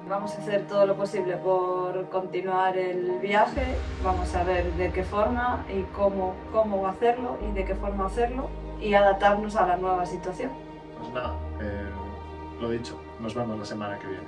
Vamos a hacer todo lo posible por continuar el viaje, vamos a ver de qué forma y cómo hacerlo y de qué forma hacerlo y adaptarnos a la nueva situación. Pues nada, lo dicho, nos vemos la semana que viene.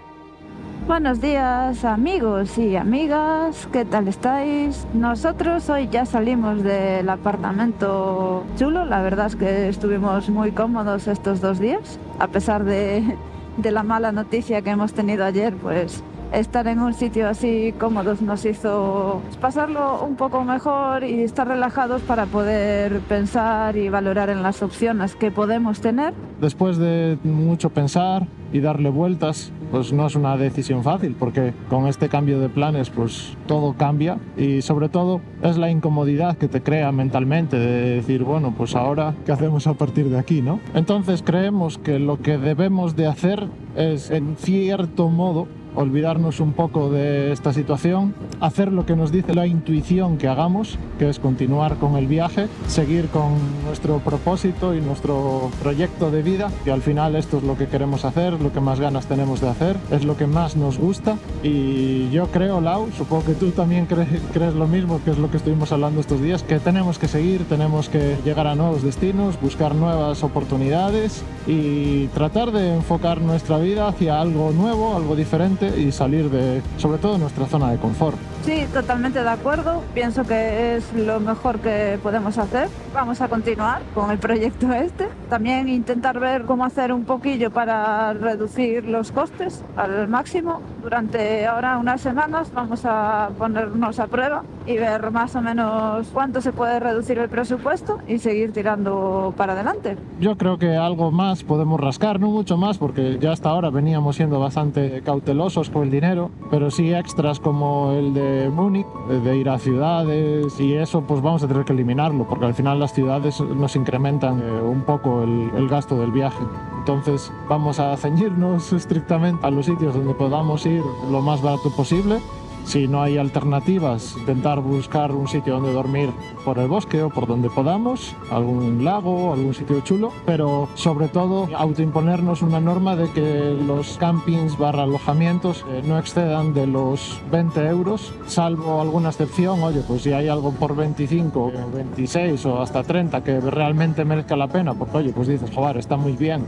Buenos días amigos y amigas, ¿qué tal estáis? Nosotros hoy ya salimos del apartamento chulo, la verdad es que estuvimos muy cómodos estos 2 días, a pesar de la mala noticia que hemos tenido ayer, pues estar en un sitio así cómodos nos hizo pasarlo un poco mejor y estar relajados para poder pensar y valorar en las opciones que podemos tener. Después de mucho pensar y darle vueltas, pues no es una decisión fácil, porque con este cambio de planes pues todo cambia y sobre todo es la incomodidad que te crea mentalmente de decir, bueno, pues ahora ¿qué hacemos a partir de aquí, no? Entonces creemos que lo que debemos de hacer es, en cierto modo, olvidarnos un poco de esta situación, hacer lo que nos dice la intuición que hagamos, que es continuar con el viaje, seguir con nuestro propósito y nuestro proyecto de vida, que al final esto es lo que queremos hacer, lo que más ganas tenemos de hacer, es lo que más nos gusta. Y yo creo, Lau, supongo que tú también crees lo mismo, que es lo que estuvimos hablando estos días, que tenemos que seguir, tenemos que llegar a nuevos destinos, buscar nuevas oportunidades y tratar de enfocar nuestra vida hacia algo nuevo, algo diferente, y salir de, sobre todo, nuestra zona de confort. Sí, totalmente de acuerdo. Pienso que es lo mejor que podemos hacer. Vamos a continuar con el proyecto este. También intentar ver cómo hacer un poquillo para reducir los costes al máximo. Durante ahora unas semanas vamos a ponernos a prueba y ver más o menos cuánto se puede reducir el presupuesto y seguir tirando para adelante. Yo creo que algo más podemos rascar, no mucho más, porque ya hasta ahora veníamos siendo bastante cautelosos con el dinero, pero sí extras como el de Múnich, de ir a ciudades y eso, pues vamos a tener que eliminarlo, porque al final las ciudades nos incrementan un poco el gasto del viaje. Entonces vamos a ceñirnos estrictamente a los sitios donde podamos ir lo más barato posible. Si no hay alternativas, intentar buscar un sitio donde dormir por el bosque o por donde podamos, algún lago, algún sitio chulo, pero sobre todo autoimponernos una norma de que los campings / alojamientos no excedan de los 20 euros, salvo alguna excepción. Oye, pues si hay algo por 25, 26 o hasta 30 que realmente merezca la pena, porque oye, pues dices, joder, está muy bien,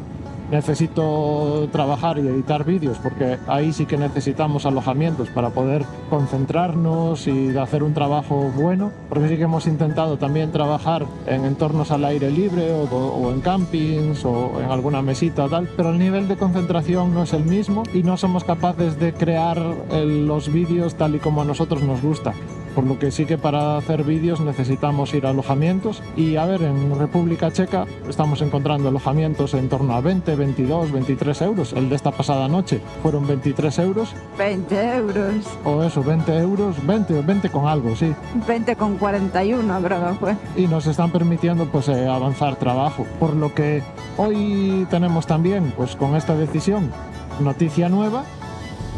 necesito trabajar y editar vídeos, porque ahí sí que necesitamos alojamientos para poder concentrarnos y hacer un trabajo bueno, porque sí que hemos intentado también trabajar en entornos al aire libre o en campings o en alguna mesita o tal, pero el nivel de concentración no es el mismo y no somos capaces de crear los vídeos tal y como a nosotros nos gusta. Por lo que sí que para hacer vídeos necesitamos ir a alojamientos y a ver, en República Checa estamos encontrando alojamientos en torno a 20, 22, 23 euros. El de esta pasada noche fueron 23 euros. 20 euros. O eso, 20 euros, 20 con algo, sí. 20,41 creo que fue. Y nos están permitiendo pues avanzar trabajo. Por lo que hoy tenemos también, pues con esta decisión, noticia nueva.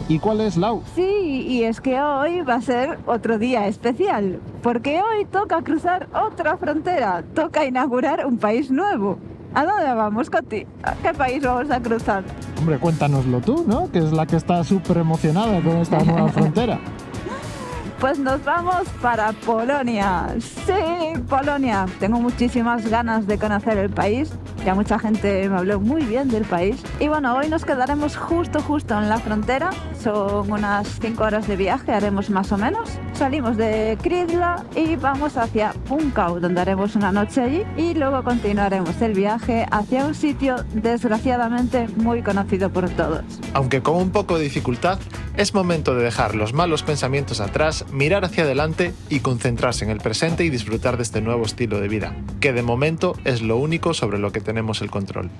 ¿Y cuál es, Lau? Sí, y es que hoy va a ser otro día especial, porque hoy toca cruzar otra frontera, toca inaugurar un país nuevo. ¿A dónde vamos, Coti? ¿A qué país vamos a cruzar? Hombre, cuéntanoslo tú, ¿no? Que es la que está súper emocionada con esta nueva frontera. Pues nos vamos para Polonia. Sí, Polonia. Tengo muchísimas ganas de conocer el país. Ya mucha gente me habló muy bien del país. Y bueno, hoy nos quedaremos justo en la frontera. Son unas 5 horas de viaje, haremos más o menos. Salimos de Krydla y vamos hacia Punkau, donde haremos una noche allí. Y luego continuaremos el viaje hacia un sitio desgraciadamente muy conocido por todos. Aunque con un poco de dificultad, es momento de dejar los malos pensamientos atrás, mirar hacia adelante y concentrarse en el presente y disfrutar de este nuevo estilo de vida, que de momento es lo único sobre lo que tenemos el control.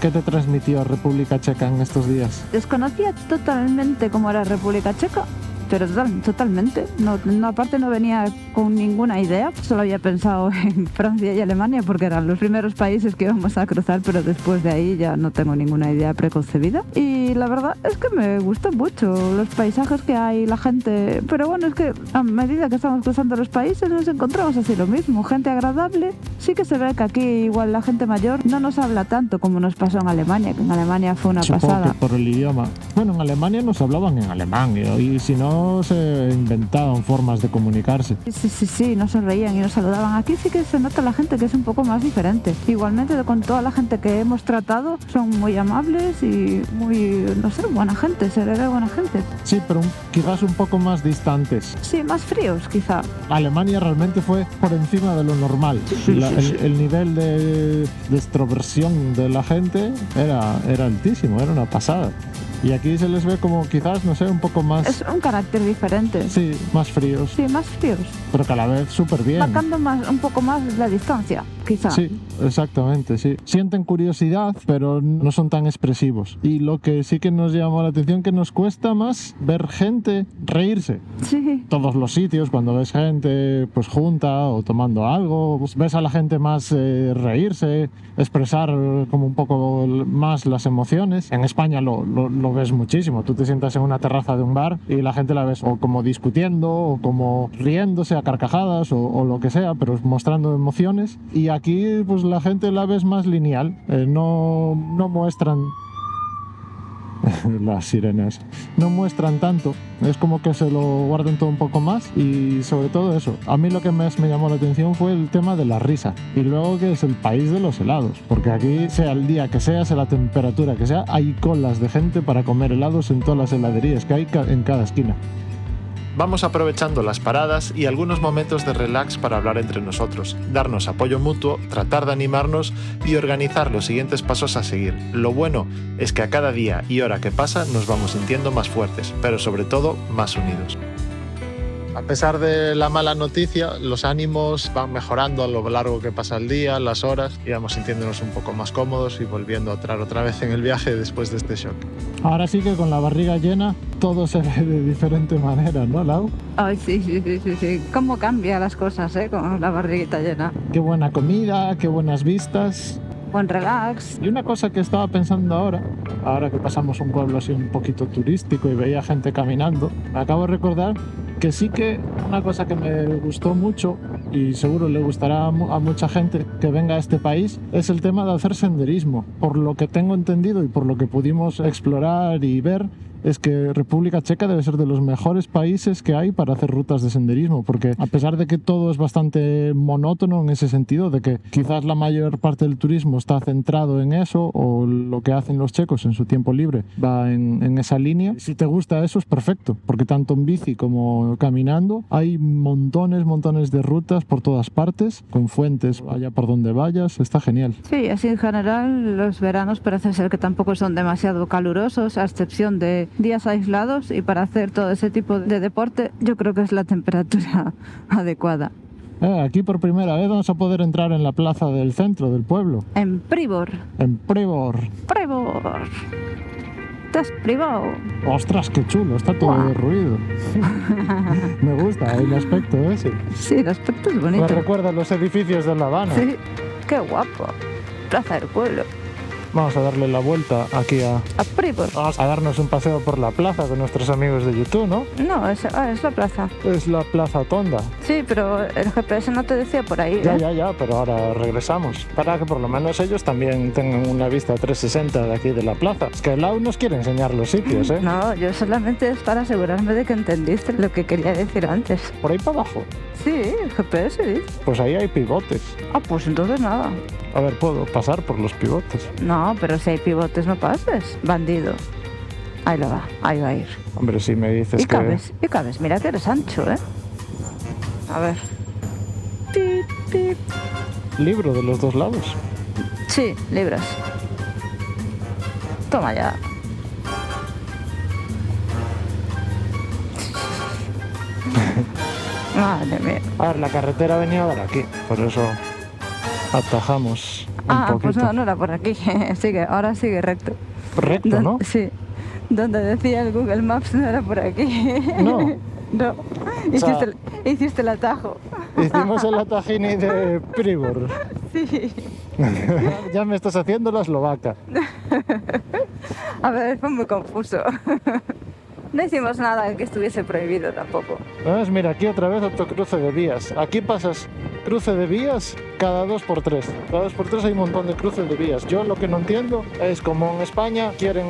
¿Qué te transmitió República Checa en estos días? Desconocía totalmente cómo era República Checa. pero totalmente. No, aparte no venía con ninguna idea, solo había pensado en Francia y Alemania porque eran los primeros países que íbamos a cruzar, pero después de ahí ya no tengo ninguna idea preconcebida. Y la verdad es que me gustan mucho los paisajes que hay, la gente, pero bueno, es que a medida que estamos cruzando los países nos encontramos así lo mismo, gente agradable. Sí que se ve que aquí igual la gente mayor no nos habla tanto como nos pasó en Alemania, que en Alemania fue una Supongo pasada. que por el idioma. Bueno, en Alemania nos hablaban en alemán y si no se inventaban formas de comunicarse. Sí, nos sonreían y nos saludaban. Aquí sí que se nota la gente que es un poco más diferente. Igualmente con toda la gente que hemos tratado, son muy amables y muy, no sé, buena gente, se le ve buena gente. Sí, pero quizás un poco más distantes. Sí, más fríos quizá. Alemania realmente fue por encima de lo normal. El nivel de extroversión de la gente era altísimo, era una pasada. Y aquí se les ve como quizás, no sé, un poco más... Es un carácter diferente. Sí, más fríos. Sí, más fríos. Pero que a la vez súper bien. Marcando un poco más la distancia, quizá. Sí, exactamente, sí. Sienten curiosidad, pero no son tan expresivos. Y lo que sí que nos llamó la atención que nos cuesta más ver gente reírse. Sí. Todos los sitios, cuando ves gente pues junta o tomando algo, pues ves a la gente más reírse, expresar como un poco más las emociones. En España lo ves muchísimo. Tú te sientas en una terraza de un bar y la gente la ves o como discutiendo o como riéndose a carcajadas o lo que sea, pero mostrando emociones. Y aquí pues la gente la ves más lineal. No muestran las sirenas, no muestran tanto, es como que se lo guardan todo un poco más. Y sobre todo eso, a mí lo que más me llamó la atención fue el tema de la risa, y luego que es el país de los helados, porque aquí sea el día que sea la temperatura que sea, hay colas de gente para comer helados en todas las heladerías que hay en cada esquina. Vamos aprovechando las paradas y algunos momentos de relax para hablar entre nosotros, darnos apoyo mutuo, tratar de animarnos y organizar los siguientes pasos a seguir. Lo bueno es que a cada día y hora que pasa nos vamos sintiendo más fuertes, pero sobre todo más unidos. A pesar de la mala noticia, los ánimos van mejorando a lo largo que pasa el día, las horas, y vamos sintiéndonos un poco más cómodos y volviendo a entrar otra vez en el viaje después de este shock. Ahora sí que con la barriga llena todo se ve de diferente manera, ¿no, Lau? Ay, sí. Cómo cambian las cosas, con la barriguita llena. Qué buena comida, qué buenas vistas. Buen relax. Y una cosa que estaba pensando ahora que pasamos un pueblo así un poquito turístico y veía gente caminando, me acabo de recordar que sí que una cosa que me gustó mucho y seguro le gustará a mucha gente que venga a este país es el tema de hacer senderismo. Por lo que tengo entendido y por lo que pudimos explorar y ver, es que República Checa debe ser de los mejores países que hay para hacer rutas de senderismo, porque a pesar de que todo es bastante monótono en ese sentido, de que quizás la mayor parte del turismo está centrado en eso, o lo que hacen los checos en su tiempo libre va en esa línea, si te gusta eso es perfecto, porque tanto en bici como caminando hay montones de rutas por todas partes, con fuentes allá por donde vayas, está genial. Sí, así en general los veranos parece ser que tampoco son demasiado calurosos, a excepción de días aislados, y para hacer todo ese tipo de deporte yo creo que es la temperatura adecuada. Aquí por primera vez vamos a poder entrar en la plaza del centro del pueblo. En Pribor. En Pribor. Te has privado. Ostras, qué chulo, está todo derruido. Me gusta el aspecto ese. Sí, el aspecto es bonito. Me recuerda a los edificios de La Habana. Sí, qué guapo. Plaza del pueblo. Vamos a darle la vuelta aquí a Pribor. Vamos a darnos un paseo por la plaza con nuestros amigos de YouTube, ¿no? No, es la plaza. Es la Plaza Tonda. Sí, pero el GPS no te decía por ahí. Ya, pero ahora regresamos. Para que por lo menos ellos también tengan una vista 360 de aquí de la plaza. Es que Lau nos quiere enseñar los sitios, ¿eh? No, yo solamente es para asegurarme de que entendiste lo que quería decir antes. Por ahí para abajo. Sí, el GPS, sí. Pues ahí hay pivotes. Pues entonces nada. A ver, ¿puedo pasar por los pivotes? No, pero si hay pivotes no pases, bandido. Ahí lo va, ahí va a ir. Hombre, si me dices y cabes, mira que eres ancho, ¿eh? A ver. Pip, pip. Libro de los dos lados. Sí, libros. Toma ya. Madre mía. A ver, la carretera venía a dar aquí, por eso atajamos. Pues no era por aquí. Ahora sigue recto. Recto, ¿no? Sí. Donde decía el Google Maps no era por aquí. No. No. Hiciste el atajo. Hicimos el atajini de Pribor. Sí. Ya me estás haciendo la eslovaca. A ver, fue muy confuso. No hicimos nada que estuviese prohibido tampoco. ¿Ves? Mira, aquí otra vez otro cruce de vías. Aquí pasas cruce de vías cada 2x3. Cada 2x3 hay un montón de cruces de vías. Yo lo que no entiendo es como en España quieren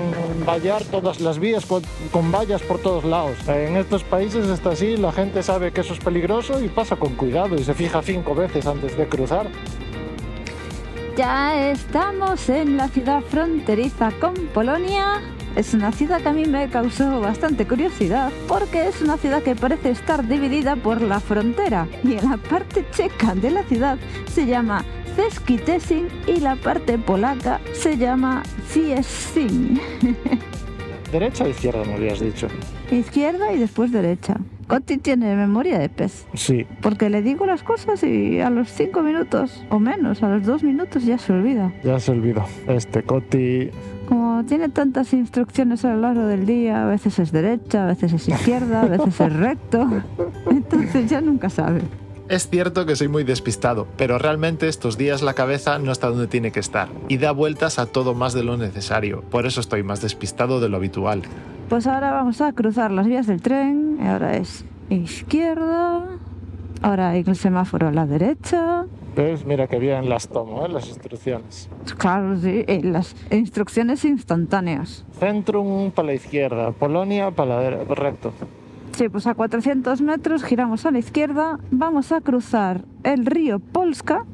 vallar todas las vías con vallas por todos lados. En estos países está así, la gente sabe que eso es peligroso y pasa con cuidado y se fija 5 veces antes de cruzar. Ya estamos en la ciudad fronteriza con Polonia. Es una ciudad que a mí me causó bastante curiosidad porque es una ciudad que parece estar dividida por la frontera y en la parte checa de la ciudad se llama Ceskiteszyn y la parte polaca se llama Cieszyn. ¿Derecha o izquierda me habías dicho? Izquierda y después derecha. Coti tiene memoria de pez. Sí. Porque le digo las cosas y a los 5 minutos o menos, a los 2 minutos ya se olvida. Ya se olvidó. Coti... Como tiene tantas instrucciones a lo largo del día, a veces es derecha, a veces es izquierda, a veces es recto, entonces ya nunca sabe. Es cierto que soy muy despistado, pero realmente estos días la cabeza no está donde tiene que estar y da vueltas a todo más de lo necesario, por eso estoy más despistado de lo habitual. Pues ahora vamos a cruzar las vías del tren, ahora es izquierda, ahora hay un semáforo a la derecha. ¿Ves? Mira que bien las tomo, las instrucciones. Claro, sí, las instrucciones instantáneas. Centrum para la izquierda, Polonia para la derecha, recto. Sí, pues a 400 metros giramos a la izquierda, vamos a cruzar el río Polska.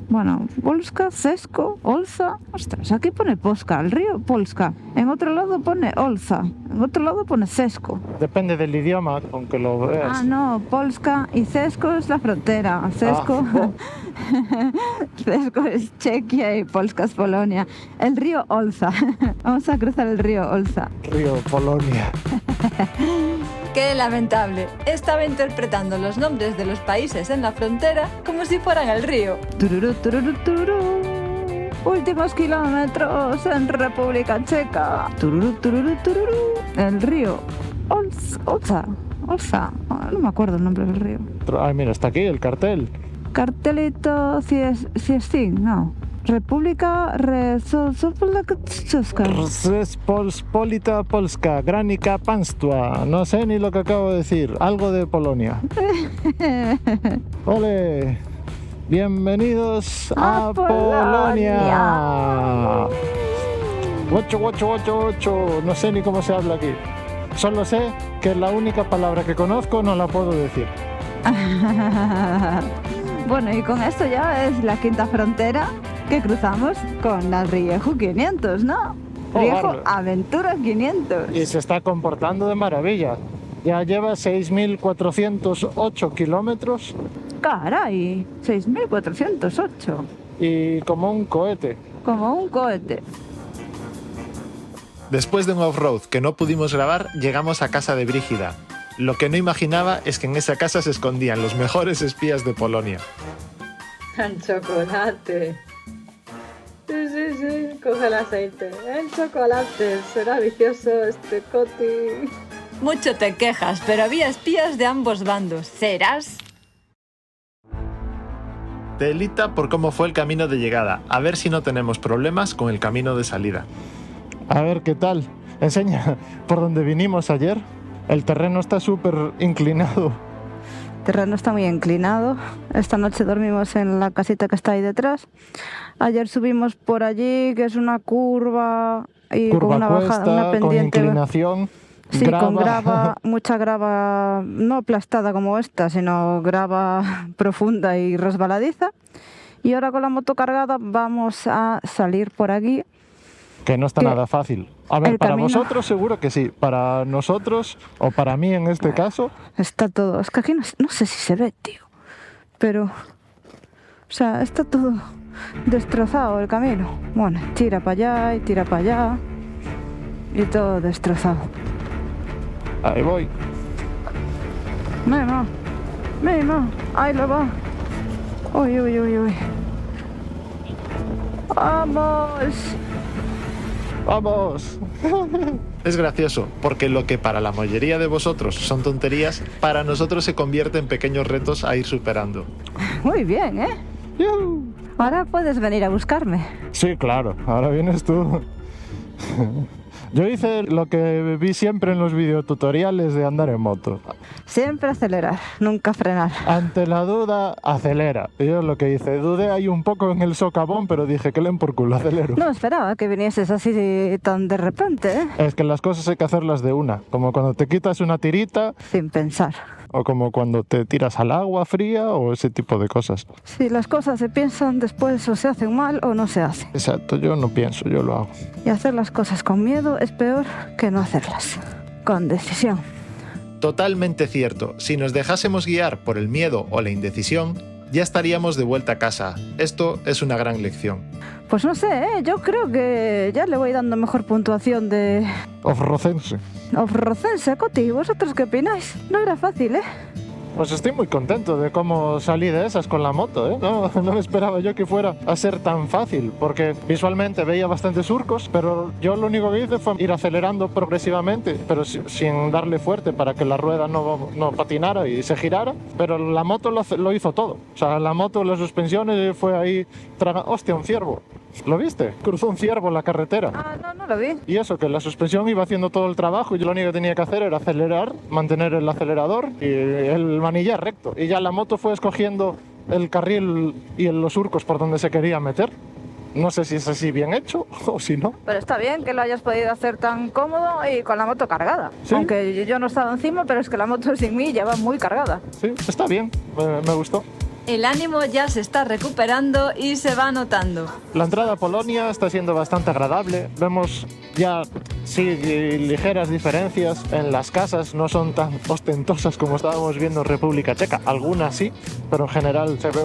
Bueno, Polska, Cesko, Olza... Ostras, aquí pone Polska, el río Polska. En otro lado pone Olza, en otro lado pone Cesko. Depende del idioma con que lo veas. Ah, no, Polska y Cesko es la frontera. Cesko... Cesko es Chequia y Polska es Polonia. El río Olza. Vamos a cruzar el río Olza. Río Polonia. Qué lamentable. Estaba interpretando los nombres de los países en la frontera como si fueran el río. Tururú, tururú, tururú. Últimos kilómetros en República Checa. Tururú, tururú, tururú. El río Olza. No me acuerdo el nombre del río. Ay, mira, está aquí el cartel. Cartelito Cieszyn, no. República Rzeczpospolita Polska, Granica Państwa. No sé ni lo que acabo de decir. Algo de Polonia. ¡Ole! Bienvenidos a Polonia. 8. No sé ni cómo se habla aquí. Solo sé que la única palabra que conozco no la puedo decir. Bueno, y con esto ya es la quinta frontera que cruzamos con la Rieju 500, ¿no? Rieju Aventura 500. Y se está comportando de maravilla. Ya lleva 6.408 kilómetros. ¡Caray! 6.408. Y como un cohete. Como un cohete. Después de un off-road que no pudimos grabar, llegamos a casa de Brígida. Lo que no imaginaba es que en esa casa se escondían los mejores espías de Polonia. El chocolate. Sí, coge el aceite. El chocolate, será vicioso este Coti. Mucho te quejas, pero había espías de ambos bandos. ¿Serás? Telita por cómo fue el camino de llegada. A ver si no tenemos problemas con el camino de salida. A ver qué tal. Enseña por donde vinimos ayer. El terreno está súper inclinado. El terreno está muy inclinado. Esta noche dormimos en la casita que está ahí detrás. Ayer subimos por allí, que es una curva y Curva con una cuesta, bajada, una pendiente. con inclinación. Sí, con grava, mucha grava, no aplastada como esta, sino grava profunda y resbaladiza. Y ahora con la moto cargada vamos a salir por aquí. Que no está nada fácil. A ver, para camino... vosotros seguro que sí. Para nosotros, o para mí en este caso... Está todo... Es que aquí no sé si se ve, tío. Pero... O sea, está todo destrozado el camino. Bueno, tira para allá y tira para allá. Y todo destrozado. Ahí voy. Mima. Ahí lo va. Uy. ¡Vamos! ¡Vamos! Es gracioso, porque lo que para la mayoría de vosotros son tonterías, para nosotros se convierte en pequeños retos a ir superando. Muy bien, ¿eh? ¡Yuhu! Ahora puedes venir a buscarme. Sí, claro, ahora vienes tú. Yo hice lo que vi siempre en los videotutoriales de andar en moto. Siempre acelerar, nunca frenar. Ante la duda, acelera. Y yo lo que hice, dudé ahí un poco en el socavón, pero dije que leen por culo, acelero. No esperaba que vinieses así tan de repente, ¿eh? Es que las cosas hay que hacerlas de una, como cuando te quitas una tirita Sin pensar. o como cuando te tiras al agua fría o ese tipo de cosas. Si las cosas se piensan después o se hacen mal o no se hacen. Exacto, yo no pienso, yo lo hago. Y hacer las cosas con miedo es peor que no hacerlas. Con decisión. Totalmente cierto, si nos dejásemos guiar por el miedo o la indecisión, ya estaríamos de vuelta a casa. Esto es una gran lección. Pues no sé, ¿eh? Yo creo que ya le voy dando mejor puntuación de Ofrocense. Ofrocense a Coti. ¿Vosotros qué opináis? No era fácil, ¿eh? Pues estoy muy contento de cómo salí de esas con la moto, ¿eh? No me esperaba yo que fuera a ser tan fácil, porque visualmente veía bastantes surcos, pero yo lo único que hice fue ir acelerando progresivamente, pero sin darle fuerte para que la rueda no patinara y se girara, pero la moto lo hizo todo. O sea, la moto, las suspensiones, fue ahí... ¡Hostia, un ciervo! ¿Lo viste? Cruzó un ciervo en la carretera. Ah, no lo vi. Y eso, que la suspensión iba haciendo todo el trabajo y yo lo único que tenía que hacer era acelerar, mantener el acelerador y el manillar recto. Y ya la moto fue escogiendo el carril y los surcos por donde se quería meter. No sé si es así bien hecho o si no. Pero está bien que lo hayas podido hacer tan cómodo y con la moto cargada. Sí. Aunque yo no estaba encima, pero es que la moto sin mí ya va muy cargada. Sí, está bien, me gustó. El ánimo ya se está recuperando y se va notando. La entrada a Polonia está siendo bastante agradable. Vemos ya ligeras diferencias en las casas. No son tan ostentosas como estábamos viendo en República Checa. Algunas sí, pero en general se ve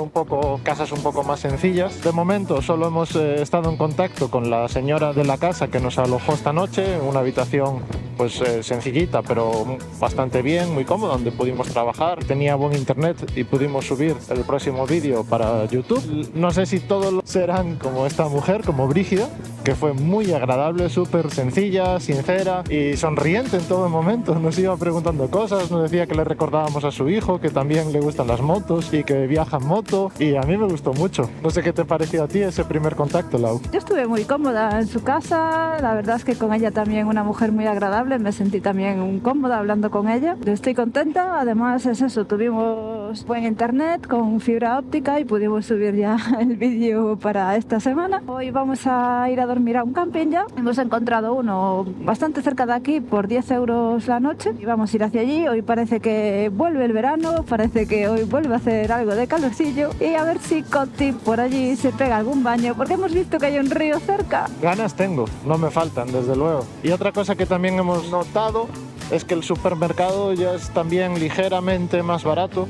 casas un poco más sencillas. De momento solo hemos estado en contacto con la señora de la casa que nos alojó esta noche en una habitación pues sencillita, pero bastante bien, muy cómoda, donde pudimos trabajar. Tenía buen internet y pudimos subir el próximo vídeo para YouTube. No sé si todos serán como esta mujer, como Brígida, que fue muy agradable, súper sencilla, sincera y sonriente en todo momento. Nos iba preguntando cosas, nos decía que le recordábamos a su hijo, que también le gustan las motos y que viaja en moto, y a mí me gustó mucho. No sé qué te pareció a ti ese primer contacto, Lau. Yo estuve muy cómoda en su casa, la verdad es que con ella también una mujer muy agradable, me sentí también cómoda hablando con ella. Estoy contenta, además es eso, tuvimos buen internet con fibra óptica y pudimos subir ya el vídeo para esta semana. Hoy vamos a ir a dormir a un camping ya. Hemos encontrado uno bastante cerca de aquí por 10 euros la noche y vamos a ir hacia allí. Hoy parece que vuelve el verano, parece que hoy vuelve a hacer algo de calorcillo y a ver si Coti por allí se pega algún baño porque hemos visto que hay un río cerca. Ganas tengo, no me faltan, desde luego. Y otra cosa que también hemos notado es que el supermercado ya es también ligeramente más barato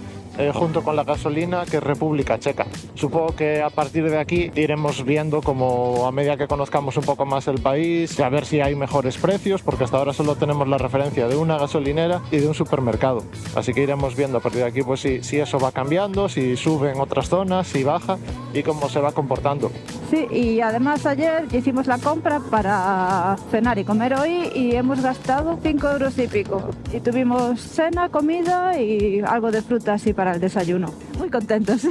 junto con la gasolina que República Checa. Supongo que a partir de aquí iremos viendo como a medida que conozcamos un poco más el país, a ver si hay mejores precios, porque hasta ahora solo tenemos la referencia de una gasolinera y de un supermercado. Así que iremos viendo a partir de aquí pues si eso va cambiando, si sube en otras zonas, si baja y cómo se va comportando. Sí, y además ayer hicimos la compra para cenar y comer hoy y hemos gastado 5 euros y pico. Y tuvimos cena, comida y algo de frutas y para el desayuno. Muy contentos.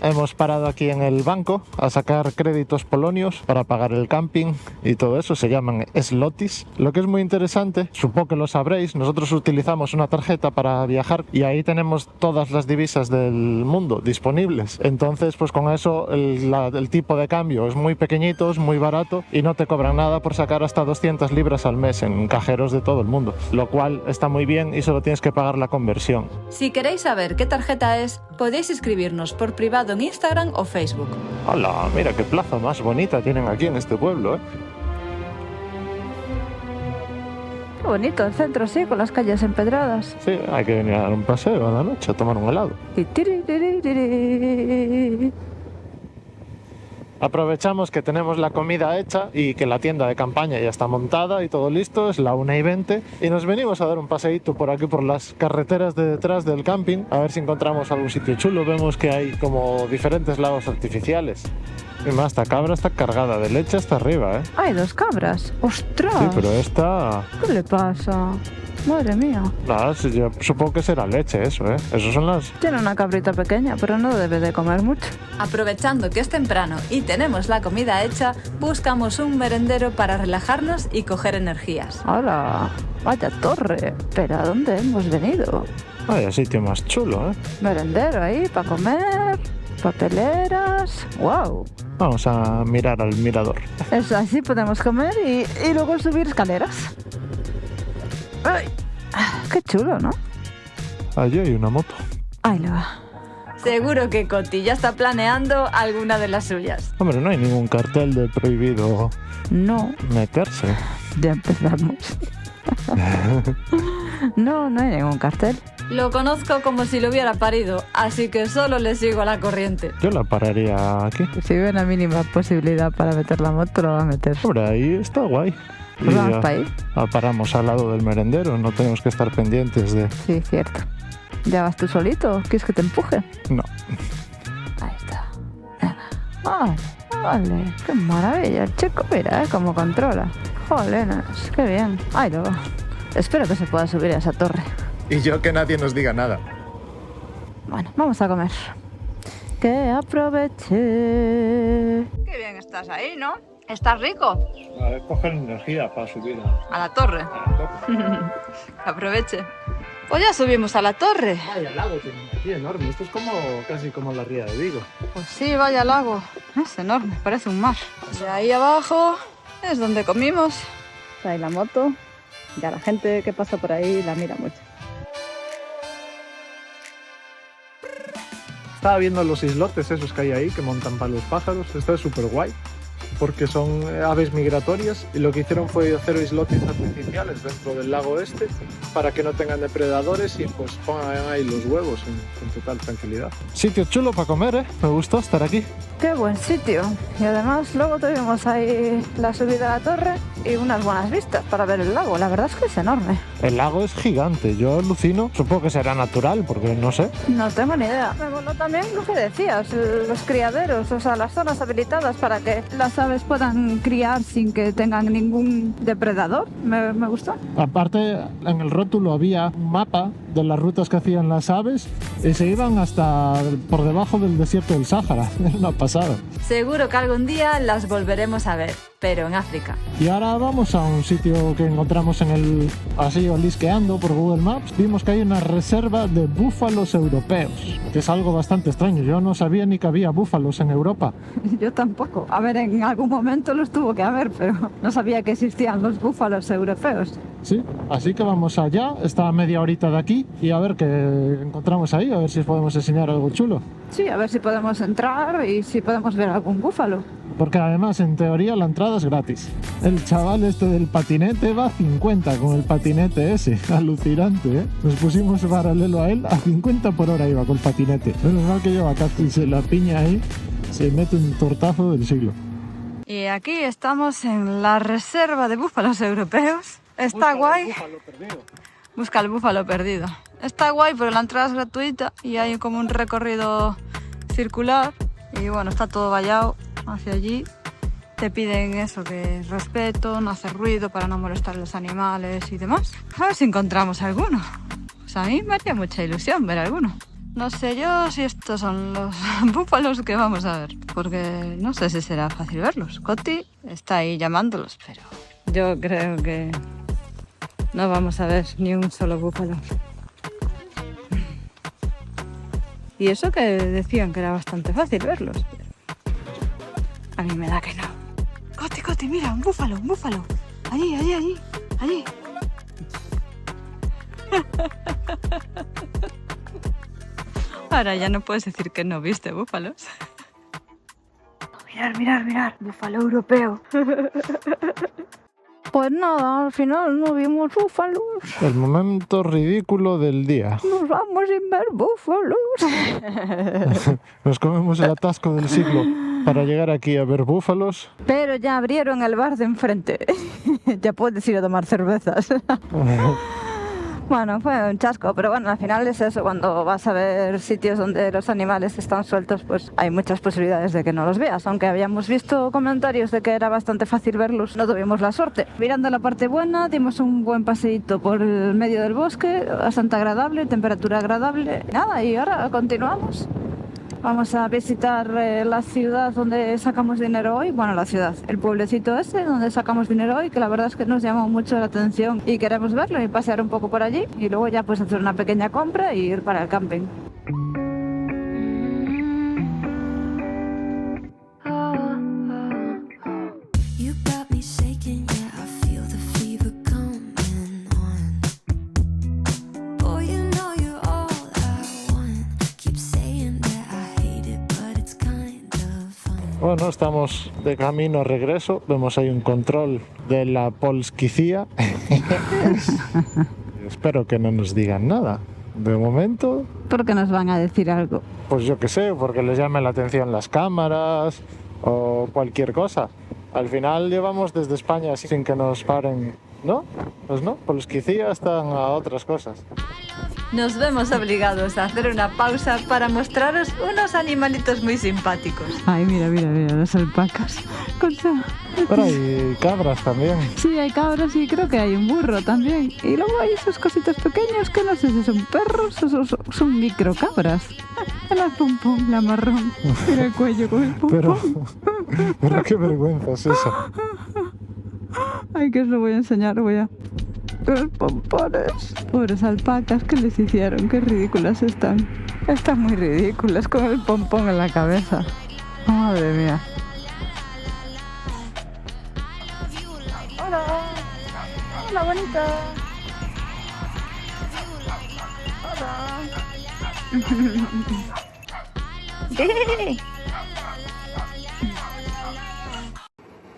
Hemos parado aquí en el banco a sacar créditos polonios para pagar el camping y todo eso, se llaman zlotys. Lo que es muy interesante, supongo que lo sabréis, nosotros utilizamos una tarjeta para viajar y ahí tenemos todas las divisas del mundo disponibles. Entonces, pues con eso el tipo de cambio es muy pequeñito, es muy barato y no te cobran nada por sacar hasta 200 libras al mes en cajeros de todo el mundo, lo cual está muy bien y solo tienes que pagar la conversión. Si queréis saber qué tarjeta es, podéis escribirnos por privado en Instagram o Facebook. ¡Hala! Mira qué plaza más bonita tienen aquí en este pueblo, ¿eh? Qué bonito el centro, sí, con las calles empedradas. Sí, hay que venir a dar un paseo a la noche, a tomar un helado. Y tiri, tiri, tiri. Aprovechamos que tenemos la comida hecha y que la tienda de campaña ya está montada y todo listo, es la 1:20 y nos venimos a dar un paseíto por aquí por las carreteras de detrás del camping a ver si encontramos algún sitio chulo. Vemos que hay como diferentes lagos artificiales. Y más, esta cabra está cargada de leche hasta arriba, ¿eh? Hay 2 cabras. ¡Ostras! Sí, pero esta... ¿Qué le pasa? Madre mía. Nada, sí, yo supongo que será leche eso, ¿eh? Esos son las... Tiene una cabrita pequeña, pero no debe de comer mucho. Aprovechando que es temprano y tenemos la comida hecha, buscamos un merendero para relajarnos y coger energías. ¡Hala! Vaya torre. ¿Pero a dónde hemos venido? Vaya sitio más chulo, ¿eh? Merendero ahí para comer, papeleras. ¡Wow! Vamos a mirar al mirador. Eso, así podemos comer y luego subir escaleras. ¡Ay! ¡Qué chulo!, ¿no? Allí hay una moto. Ahí lo va. Seguro que Coti ya está planeando alguna de las suyas. Hombre, no hay ningún cartel de prohibido No, meterse. ya empezamos. No hay ningún cartel. Lo conozco como si lo hubiera parido, así que solo le sigo a la corriente. Yo la pararía aquí. Si ve una mínima posibilidad para meter la moto, lo va a meter. Por ahí está guay. Pues Y vamos ya para ahí. paramos al lado del merendero, no tenemos que estar pendientes de... Sí, cierto. ¿Ya vas tú solito? ¿Quieres que te empuje? No. Ahí está. Vale, vale. Qué maravilla. El chico, mira, cómo controla. Jolenas, qué bien. Ahí lo va. Espero que se pueda subir a esa torre. Y yo que nadie nos diga nada. Bueno, vamos a comer. Que aproveche. Qué bien estás ahí, ¿no? ¿Estás rico? A ver, coger energía para subir A la torre. a la torre. Aproveche. Pues ya subimos a la torre. Vaya lago tiene aquí enorme. Esto es como casi como la ría de Vigo. Pues sí, vaya lago. Es enorme, parece un mar. De ahí abajo es donde comimos. Ahí la moto. Ya la gente que pasa por ahí la mira mucho. Estaba viendo los islotes esos que hay ahí que montan para los pájaros. Esto es súper guay porque son aves migratorias y lo que hicieron fue hacer islotes artificiales dentro del lago este para que no tengan depredadores y pues pongan ahí los huevos en total tranquilidad. Sitio chulo para comer, ¿eh? Me gustó estar aquí. Qué buen sitio. Y además luego tuvimos ahí la subida a la torre y unas buenas vistas para ver el lago. La verdad es que es enorme. El lago es gigante, yo alucino. Supongo que será natural porque no sé. No tengo ni idea. Me moló también lo que decías, los criaderos, o sea, las zonas habilitadas para que las aves puedan criar sin que tengan ningún depredador. Me gustó. Aparte, en el rótulo había un mapa de las rutas que hacían las aves y se iban hasta por debajo del desierto del Sáhara. Es una pasada. Seguro que algún día las volveremos a ver, pero en África. Y ahora vamos a un sitio que encontramos en el... así olisqueando por Google Maps. Vimos que hay una reserva de búfalos europeos, que es algo bastante extraño. Yo no sabía ni que había búfalos en Europa. Yo tampoco. A ver, en algún momento los tuvo que haber, pero no sabía que existían los búfalos europeos. Sí, así que vamos allá. Está a media horita de aquí y a ver qué encontramos ahí, a ver si podemos enseñar algo chulo. Sí, a ver si podemos entrar y si podemos ver algún búfalo. Porque además, en teoría, la entrada es gratis. El chaval este del patinete va a 50 con el patinete ese. Alucinante, ¿eh? Nos pusimos paralelo a él, a 50 por hora iba con el patinete. Menos mal que lleva casco y se la piña ahí, se mete un tortazo del siglo. Y aquí estamos en la reserva de búfalos europeos. Está guay. Busca el búfalo perdido. Está guay porque la entrada es gratuita y hay como un recorrido circular. Y bueno, está todo vallado hacia allí. Te piden eso, que respeto, no hacer ruido para no molestar a los animales y demás. A ver si encontramos alguno. Pues a mí me haría mucha ilusión ver alguno. No sé yo si estos son los búfalos que vamos a ver, porque no sé si será fácil verlos. Coti está ahí llamándolos, pero yo creo que no vamos a ver ni un solo búfalo. Y eso que decían que era bastante fácil verlos. A mí me da que no. Coti, Coti, mira, un búfalo, un búfalo. Allí, allí, allí, allí. Ahora ya no puedes decir que no viste búfalos. Mirar, mirar, mirar. Búfalo europeo. Pues nada, al final no vimos búfalos. El momento ridículo del día. Nos vamos sin ver búfalos. Nos comemos el atasco del siglo. para llegar aquí a ver búfalos. Pero ya abrieron el bar de enfrente. Ya puedes ir a tomar cervezas. Bueno, fue un chasco, pero bueno, al final es eso, cuando vas a ver sitios donde los animales están sueltos, pues hay muchas posibilidades de que no los veas, aunque habíamos visto comentarios de que era bastante fácil verlos, no tuvimos la suerte. Mirando la parte buena, dimos un buen paseíto por el medio del bosque, bastante agradable, temperatura agradable, nada, y ahora continuamos. Vamos a visitar la ciudad donde sacamos dinero hoy. Bueno, la ciudad, el pueblecito ese donde sacamos dinero hoy, que la verdad es que nos llamó mucho la atención y queremos verlo y pasear un poco por allí. Y luego ya pues hacer una pequeña compra y ir para el camping. Bueno, estamos de camino a regreso. Vemos ahí un control de la Polskicia. Espero que no nos digan nada. De momento, ¿Por qué nos van a decir algo? pues yo qué sé, porque les llame la atención las cámaras o cualquier cosa. Al final llevamos desde España sin que nos paren, ¿no? Pues no, Polskicia están a otras cosas. Nos vemos obligados a hacer una pausa para mostraros unos animalitos muy simpáticos. Ay, mira, las alpacas. Pero hay cabras también. Sí, hay cabras y creo que hay un burro también. Y luego hay esos cositos pequeños que no sé si son perros o son microcabras. La pum pum, la marrón. Mira el cuello con el pum pum. Pero qué vergüenza es eso. Ay, que os lo voy a enseñar, Los pompones. Pobres alpacas, ¿qué les hicieron? Qué ridículas están. Están muy ridículas con el pompón en la cabeza. Madre mía. Hola. Hola, bonita. Hola.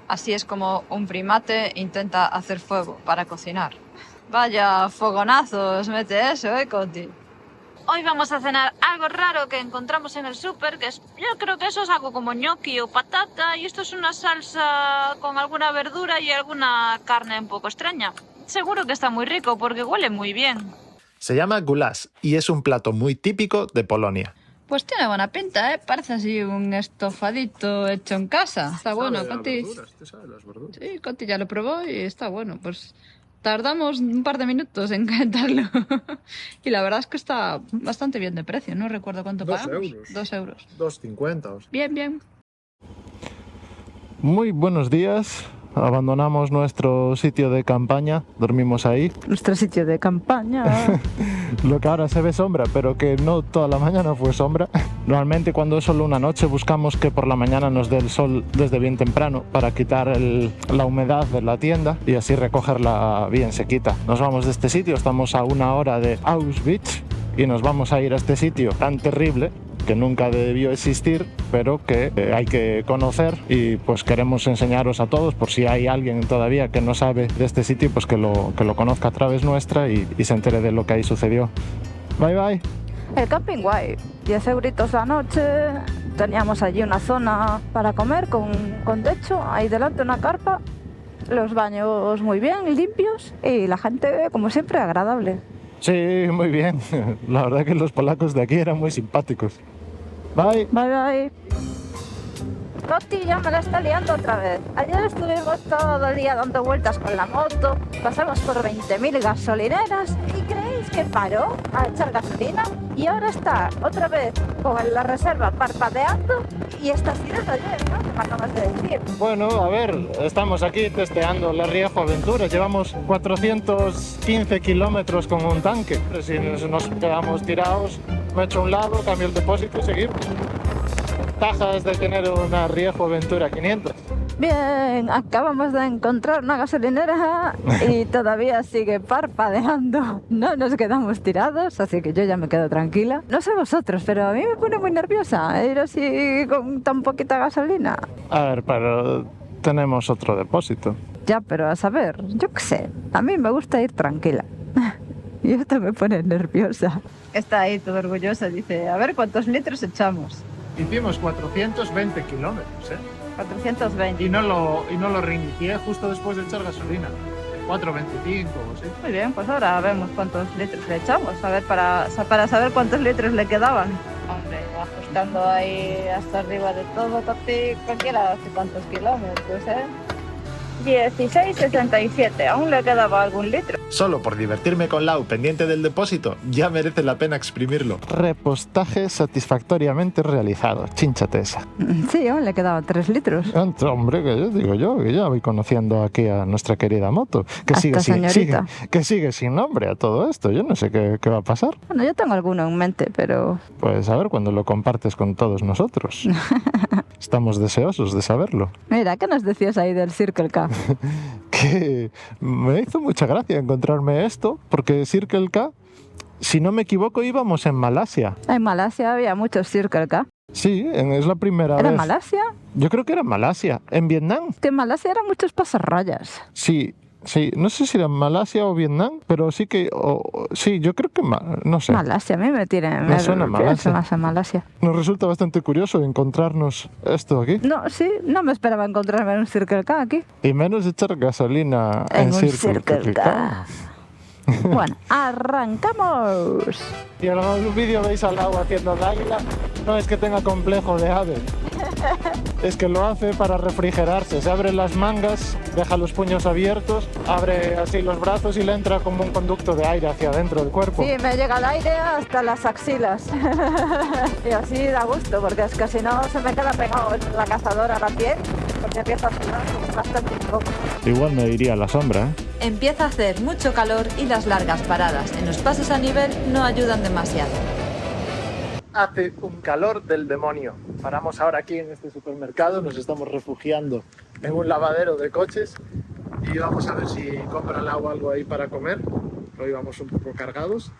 Así es como un primate intenta hacer fuego para cocinar. Vaya fogonazos mete eso, Coti. Hoy vamos a cenar algo raro que encontramos en el súper, que yo creo que eso es algo como gnocchi o patata, y esto es una salsa con alguna verdura y alguna carne un poco extraña. Seguro que está muy rico porque huele muy bien. Se llama goulash y es un plato muy típico de Polonia. Pues tiene buena pinta, ¿eh? Parece así un estofadito hecho en casa. Está bueno, Coti. Sí, Coti ya lo probó y está bueno. Pues tardamos un par de minutos en calentarlo. Y la verdad es que está bastante bien de precio. No recuerdo cuánto pagamos. 2 euros. 2,50. Bien. Muy buenos días. Abandonamos nuestro sitio de campaña, dormimos ahí. Nuestro sitio de campaña. Lo que ahora se ve sombra, pero que no toda la mañana fue sombra. Normalmente cuando es solo una noche buscamos que por la mañana nos dé el sol desde bien temprano para quitar la humedad de la tienda y así recogerla bien sequita. Nos vamos de este sitio, estamos a 1 hora de Auschwitz y nos vamos a ir a este sitio tan terrible que nunca debió existir, pero que hay que conocer y pues queremos enseñaros a todos, por si hay alguien todavía que no sabe de este sitio, pues que lo conozca a través nuestra y se entere de lo que ahí sucedió. Bye. El camping guay, 10 euritos la noche, teníamos allí una zona para comer con techo, ahí delante una carpa, los baños muy bien, limpios y la gente como siempre agradable. Sí, muy bien, la verdad que los polacos de aquí eran muy simpáticos. Bye. Coti ya me la está liando otra vez. Ayer estuvimos todo el día dando vueltas con la moto, pasamos por 20.000 gasolineras y ¿creéis que paró a echar gasolina? Y ahora está otra vez con la reserva parpadeando y está tirando ayer, ¿no? ¿Qué me acabas de decir? Bueno, a ver, estamos aquí testeando la Riejo Aventuras. Llevamos 415 kilómetros con un tanque. Si nos quedamos tirados, me echo a un lado, cambio el depósito y seguimos. Ventajas de tener una Riejo Aventura 500. Bien, acabamos de encontrar una gasolinera y todavía sigue parpadeando. No nos quedamos tirados, así que yo ya me quedo tranquila. No sé vosotros, pero a mí me pone muy nerviosa ir así con tan poquita gasolina. A ver, pero tenemos otro depósito. Ya, pero a saber, yo qué sé, a mí me gusta ir tranquila. Y esto me pone nerviosa. Está ahí todo orgullosa, dice, a ver cuántos litros echamos. Hicimos 420 kilómetros, ¿eh? 420. Y no lo reinicié justo después de echar gasolina. 4.25 o así. Muy bien, pues ahora vemos cuántos litros le echamos, a ver para saber cuántos litros le quedaban. Hombre, ajustando ahí hasta arriba de todo, Tati, cualquiera hace cuántos kilómetros, ¿eh? 16,67, aún le quedaba algún litro. Solo por divertirme con Lau pendiente del depósito, ya merece la pena exprimirlo. Repostaje satisfactoriamente realizado. Chínchate esa. Sí, aún le quedaban 3 litros. Hombre, que ya voy conociendo aquí a nuestra querida moto. Que sigue sin nombre a todo esto. Yo no sé qué va a pasar. Bueno, yo tengo alguno en mente, pero... Pues a ver cuando lo compartes con todos nosotros. Estamos deseosos de saberlo. Mira, ¿qué nos decías ahí del Circle K? Que me hizo mucha gracia encontrarme esto, porque Circle K, si no me equivoco, íbamos en Malasia. En Malasia había muchos Circle K. Sí, es la primera vez. ¿Era en Malasia? Yo creo que era en Malasia. ¿En Vietnam? Que en Malasia eran muchos pasarrayas. Sí, no sé si era en Malasia o Vietnam, pero sí que... sí, yo creo que... no sé. Malasia, a mí me suena Malasia. Más a Malasia. Nos resulta bastante curioso encontrarnos esto aquí. No, sí, no me esperaba encontrarme en un Circle K aquí. Y menos echar gasolina en un Circle K. K. Bueno, arrancamos. Y en el vídeo veis al agua haciendo el águila. No es que tenga complejo de ave. Es que lo hace para refrigerarse. Se abre las mangas, deja los puños abiertos, abre así los brazos y le entra como un conducto de aire hacia adentro del cuerpo. Sí, me llega el aire hasta las axilas. Y así da gusto, porque es que si no se me queda pegado la cazadora a la piel, porque empieza a sudar bastante incómodo. Igual me iría a la sombra, ¿eh? Empieza a hacer mucho calor y las largas paradas en los pasos a nivel no ayudan demasiado. Hace un calor del demonio. Paramos ahora aquí en este supermercado, nos estamos refugiando en un lavadero de coches y vamos a ver si compra el agua algo ahí para comer. Hoy vamos un poco cargados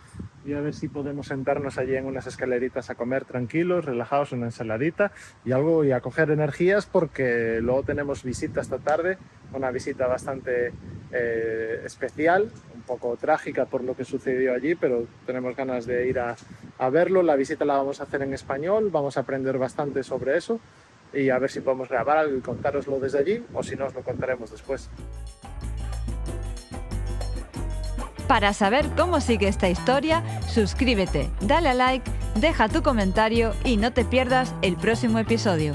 y a ver si podemos sentarnos allí en unas escaleritas a comer tranquilos, relajados, una ensaladita y algo y a coger energías porque luego tenemos visita esta tarde, una visita bastante especial, un poco trágica por lo que sucedió allí, pero tenemos ganas de ir a verlo. La visita la vamos a hacer en español, vamos a aprender bastante sobre eso y a ver si podemos grabar algo y contároslo desde allí o si no os lo contaremos después. Para saber cómo sigue esta historia, suscríbete, dale a like, deja tu comentario y no te pierdas el próximo episodio.